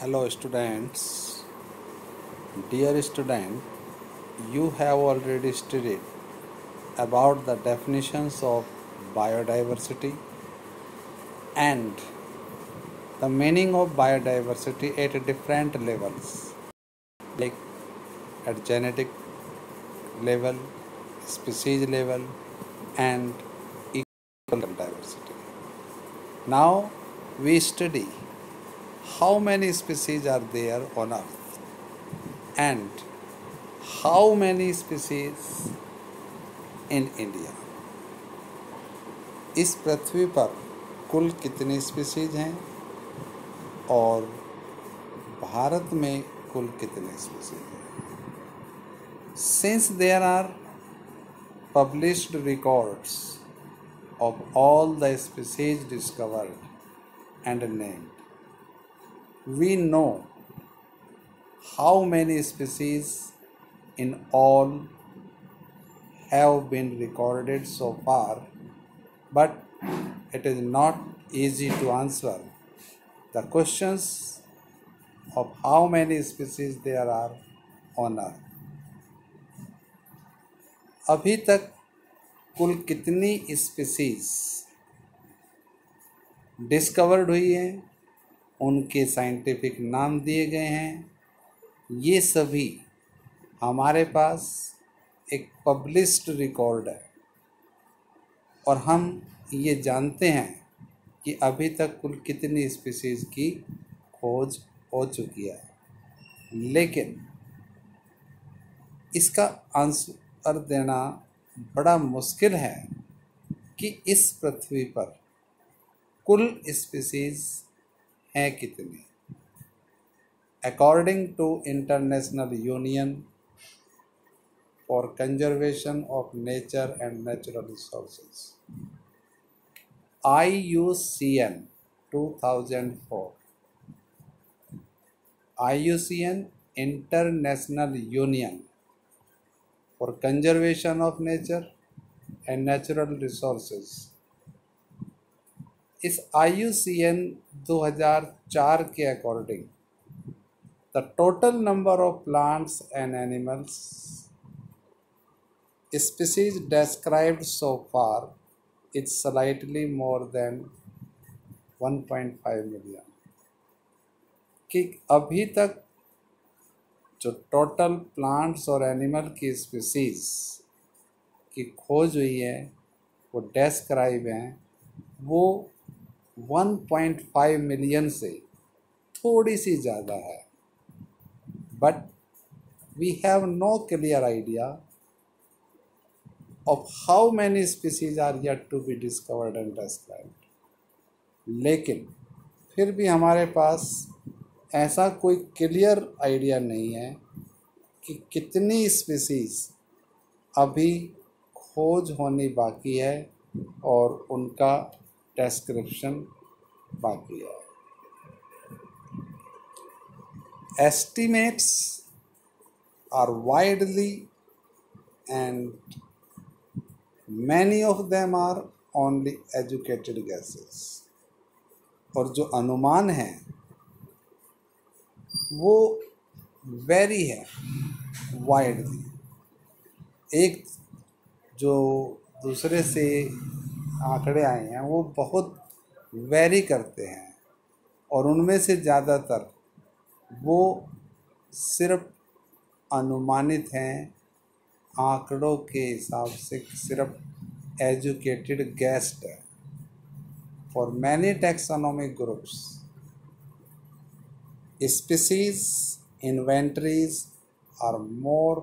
Hello students. Dear student, you have already studied about the definitions of biodiversity and the meaning of biodiversity at different levels, like at genetic level, species level, and ecological diversity. Now we study how many species are there on earth and how many species in India. इस पृथ्वी पर कुल कितनी species हैं और भारत में कुल कितने species हैं. Since there are published records of all the species discovered and named, we know how many species in all have been recorded so far, but it is not easy to answer the questions of how many species there are on earth. अभी तक कुल कितनी species discovered हुई हैं, उनके scientific नाम दिए गए हैं. ये सभी हमारे पास एक पब्लिश्ड रिकॉर्ड है और हम ये जानते हैं कि अभी तक कुल कितनी स्पीसीज की खोज हो चुकी है. लेकिन इसका आंसर देना बड़ा मुश्किल है कि इस पृथ्वी पर कुल स्पीसीज हैं कितनी. According to International Union for Conservation of Nature and Natural Resources IUCN 2004, IUCN International Union for Conservation of Nature and Natural Resources. इस IUCN 2004 के according the total number of plants and animals species described so far is slightly more than 1.5 million. कि अभी तक जो total plants और animal की species की खोज हुई है वो डेस्क्राइब हैं, वो 1.5 मिलियन से थोड़ी सी ज़्यादा है. But we have no clear idea of how many species are yet to be discovered and described. लेकिन फिर भी हमारे पास ऐसा कोई क्लियर आइडिया नहीं है कि कितनी स्पीसीज अभी खोज होनी बाकी है और उनका डिस्क्रिप्शन बाकी है. Estimates are widely and many of them are only educated guesses. और जो अनुमान हैं वो वेरी है वाइडली, एक जो दूसरे से आंकड़े आए हैं वो बहुत वेरी करते हैं और उनमें से ज़्यादातर वो सिर्फ अनुमानित हैं, आंकड़ों के हिसाब से सिर्फ एजुकेटेड गेस्ड है. For many taxonomic groups species inventories are more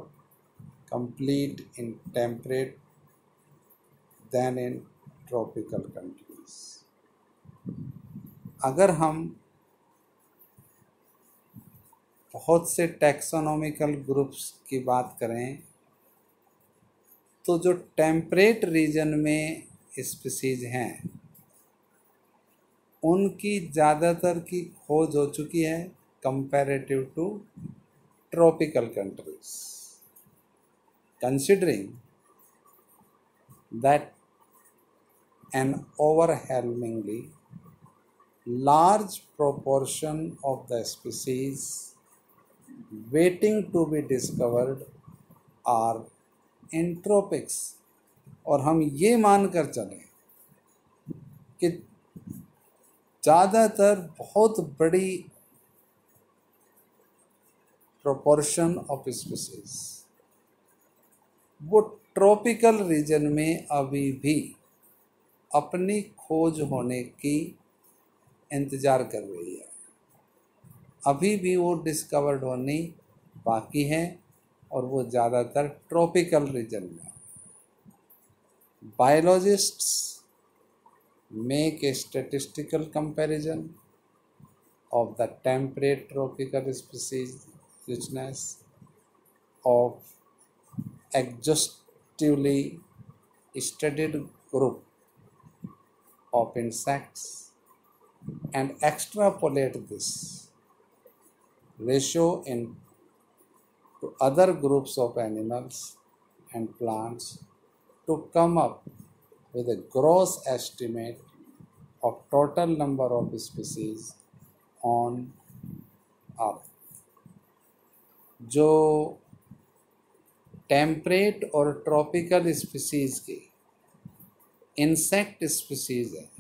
complete in temperate than in tropical countries. अगर हम बहुत से टैक्सोनॉमिकल ग्रुप्स की बात करें तो जो टेम्परेट रीजन में स्पीसीज हैं उनकी ज़्यादातर की खोज हो चुकी है comparative to tropical countries. Considering that an overwhelmingly large proportion of the species waiting to be discovered are एंट्रोपिक्स। और हम ये मानकर चलें कि ज़्यादातर बहुत बड़ी प्रोपोर्शन ऑफ स्पीसीज वो ट्रॉपिकल रीजन में अभी भी अपनी खोज होने की इंतज़ार कर रही है, अभी भी वो डिस्कवर्ड होनी बाकी है, और वो ज़्यादातर ट्रॉपिकल रीजन में। Biologists make a statistical comparison of the temperate tropical species richness of exhaustively studied group of insects and extrapolate this ratio in to other groups of animals and plants to come up with a gross estimate of total number of species on अर्थ। जो temperate और tropical species के insect species हैं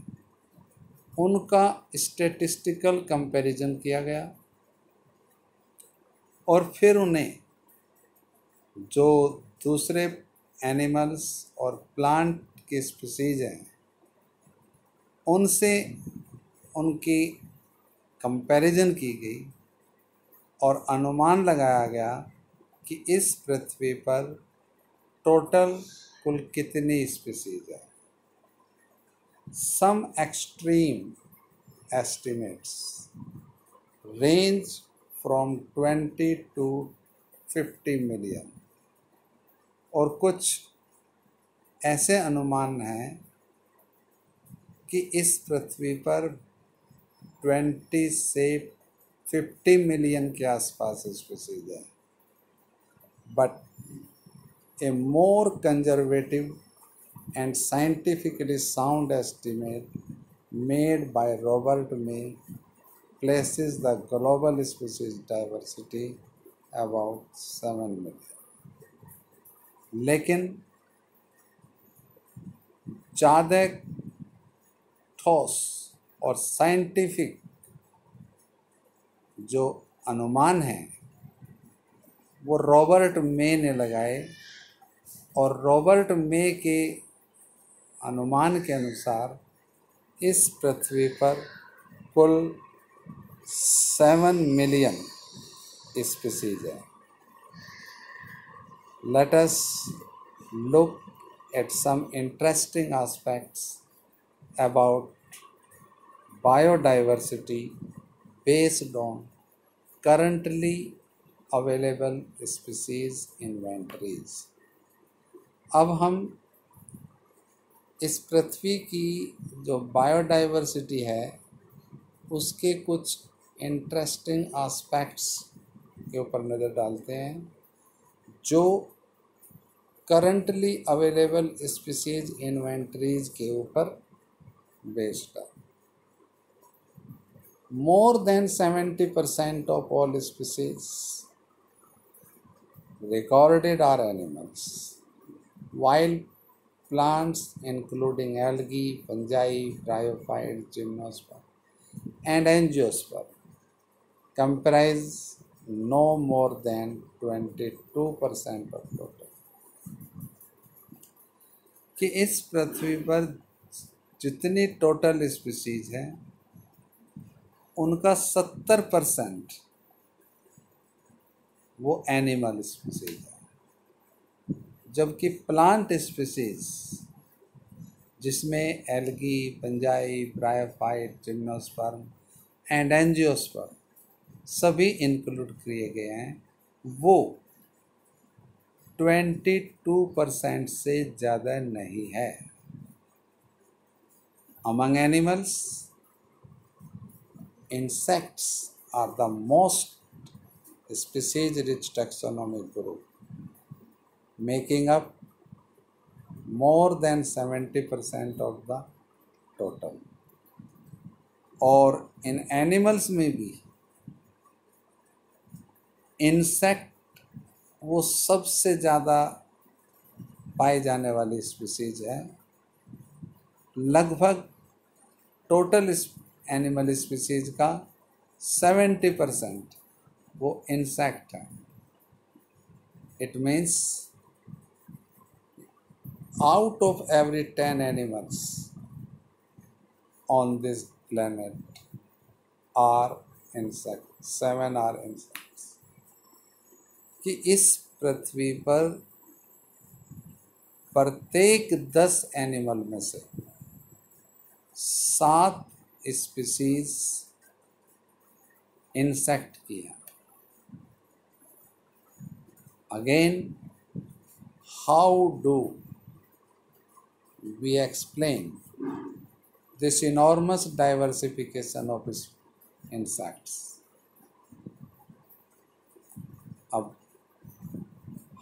उनका statistical comparison किया गया, और फिर उन्हें जो दूसरे एनिमल्स और प्लांट के स्पीसीज हैं उनसे उनकी कंपैरिजन की गई, और अनुमान लगाया गया कि इस पृथ्वी पर टोटल कुल कितनी स्पीसीज है। Some extreme estimates range from 20 to 50 million, और कुछ ऐसे अनुमान हैं कि इस पृथ्वी पर 20 से 50 मिलियन के आसपास स्पीसीज है। But A more conservative and scientifically sound estimate made by Robert may places the global species diversity about 7 million. लेकिन ज़्यादा ठोस और साइंटिफिक जो अनुमान हैं वो रॉबर्ट मे ने लगाए, और रॉबर्ट मे के अनुमान के अनुसार इस पृथ्वी पर कुल 7 मिलियन स्पीसीज है। Let us look at some interesting aspects about biodiversity based on currently available species inventories। अब हम इस पृथ्वी की जो बायोडाइवर्सिटी है उसके कुछ इंटरेस्टिंग एस्पेक्ट्स के ऊपर नज़र डालते हैं जो करंटली अवेलेबल स्पीसीज इन्वेंटरीज के ऊपर बेस्ड है। More than 70% of all species recorded are animals, while plants including algae, fungi, bryophytes, gymnosperm and angiosperm comprise no more than 22% of total। कि इस पृथ्वी पर जितनी टोटल स्पीसीज हैं उनका 70% वो एनिमल स्पीसीज है, जबकि प्लांट स्पीसीज जिसमें algae, fungi, bryophyte, gymnosperm and angiosperm सभी इंक्लूड किए गए हैं, वो 22% से ज़्यादा नहीं है। Among animals, insects are the most species-rich taxonomic group, making up more than 70% of the total। और इन एनिमल्स में भी इंसेक्ट वो सबसे ज़्यादा पाई जाने वाली स्पीसीज है। लगभग टोटल एनिमल स्पीसीज का 70% वो इंसेक्ट है। It means out of every 10 animals on this planet are insects, 7 are insects। कि इस पृथ्वी पर प्रत्येक 10 एनिमल में से 7 स्पीसीज इंसेक्ट की हैं। Again, how do we explain this enormous diversification of insects? अब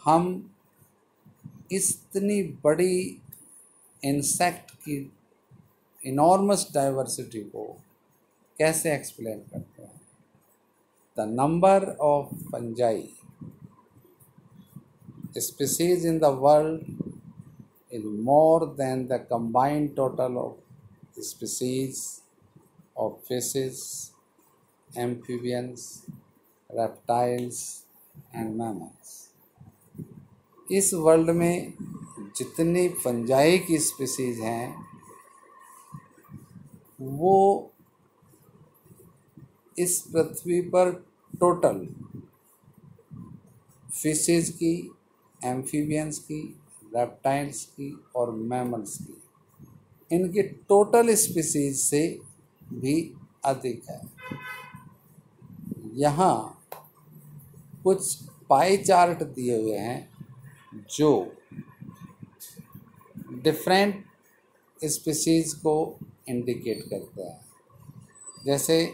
हम इतनी बड़ी इंसेक्ट की इनॉर्मस डाइवर्सिटी को कैसे एक्सप्लेन करते हैं? The number of fungi species in the world is more than the combined total of species of fishes, amphibians, reptiles and mammals। इस वर्ल्ड में जितनी फंजाई की स्पीसीज हैं वो इस पृथ्वी पर टोटल फिशेज की, एम्फीबियंस की, रेप्टाइल्स की और मैमल्स की, इनकी टोटल स्पीसीज से भी अधिक है। यहाँ कुछ पाई चार्ट दिए हुए हैं जो डिफरेंट स्पीसीज को इंडिकेट करते हैं। जैसे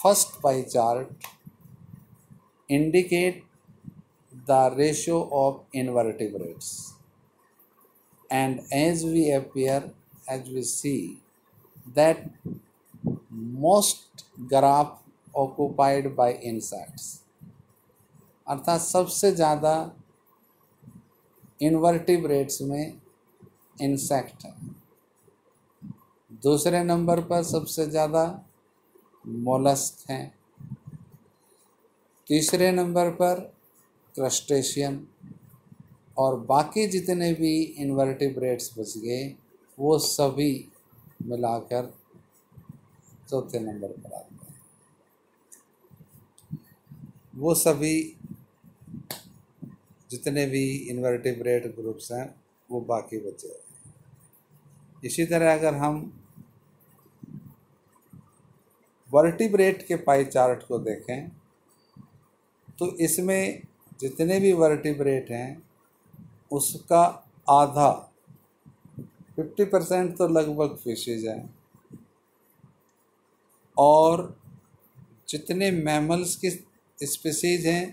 first pie chart indicate the ratio of invertebrates, and as we see that most graph occupied by insects, अर्थात सबसे ज़्यादा इनवर्टिब्रेट्स में इंसेक्ट है। दूसरे नंबर पर सबसे ज़्यादा मोलस्क हैं। तीसरे नंबर पर क्रस्टेशियन, और बाकी जितने भी इनवर्टिब्रेट्स बच गए वो सभी मिलाकर चौथे नंबर पर आते हैं। वो सभी जितने भी इनवर्टिब्रेट ग्रुप्स हैं वो बाकी बचे हैं। इसी तरह अगर हम वर्टिब्रेट के पाई चार्ट को देखें तो इसमें जितने भी वर्टिब्रेट हैं उसका आधा 50% तो लगभग फिशेज हैं, और जितने मैमल्स की स्पीसीज हैं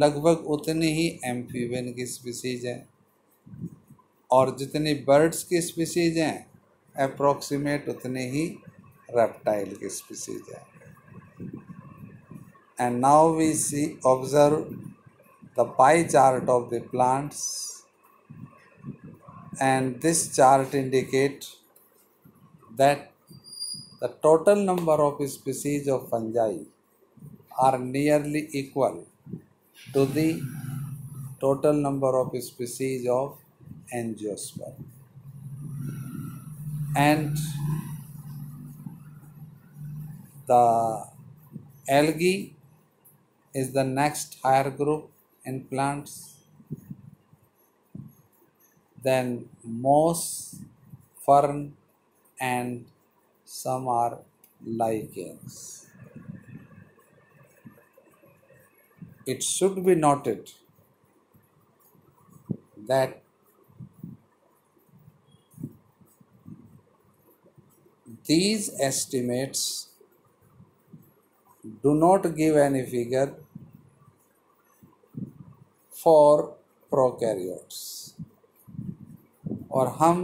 लगभग उतनी ही एम्फीबियन की स्पीसीज हैं, और जितनी बर्ड्स की स्पीसीज हैं अप्रॉक्सीमेट उतनी ही रेप्टाइल की स्पीसीज हैं। And now we see observe the pie chart of the plants, and this chart indicate that the total number of species of fungi are nearly equal to the total number of species of angiosperm, and the algae is the next higher group in plants, then moss, fern and some are lichens. It should be noted that these estimates do not give any figure for prokaryotes, और हम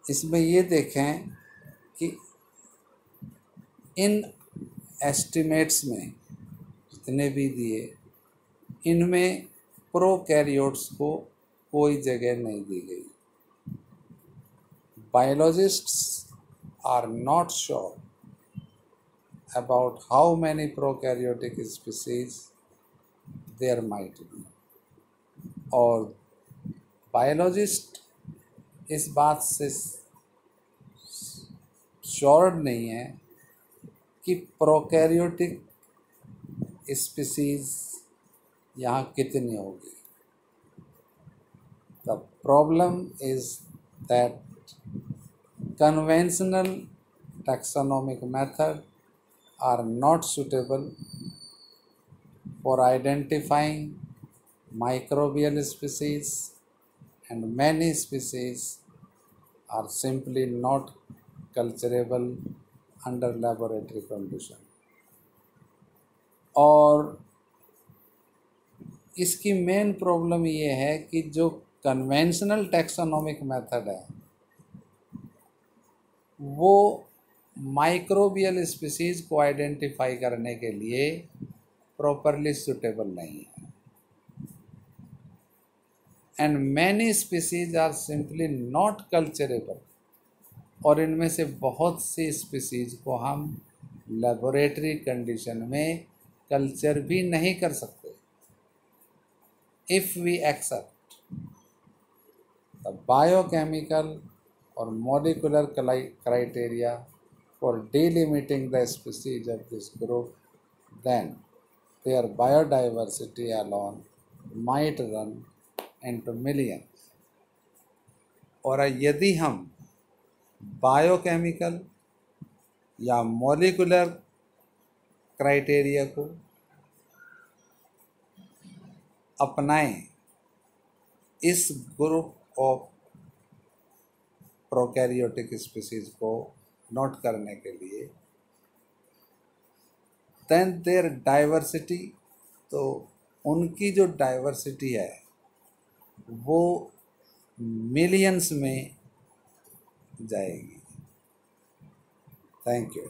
इसमें ये देखें कि इन estimates में जितने भी दिए, इनमें प्रोकैरियोट्स को कोई जगह नहीं दी गई। Biologists are not sure about how many prokaryotic species there might be, और बायोलॉजिस्ट इस बात से श्योर नहीं है कि प्रोकैरियोटिक स्पीसीज यहाँ कितनी होगी। The problem is that conventional taxonomic method are not suitable for identifying microbial species, and many species are simply not culturable under laboratory condition। और इसकी मेन प्रॉब्लम ये है कि जो कन्वेंशनल टैक्सोनॉमिक मेथड है वो माइक्रोबियल स्पीसीज को identify करने के लिए प्रॉपरली सुटेबल नहीं है, and many species are simply not culturable, और इनमें से बहुत सी स्पीसीज को हम लेबोरेटरी कंडीशन में कल्चर भी नहीं कर सकते। If we accept the biochemical or molecular criteria for delimiting the species of this group, then their biodiversity alone might run into millions। और यदि हम बायोकेमिकल या मॉलिकुलर क्राइटेरिया को अपनाएं इस ग्रुप ऑफ प्रोकैरियोटिक स्पीसीज को नोट करने के लिए, देन देयर डाइवर्सिटी, तो उनकी जो डाइवर्सिटी है वो मिलियंस में जाएगी। Thank you.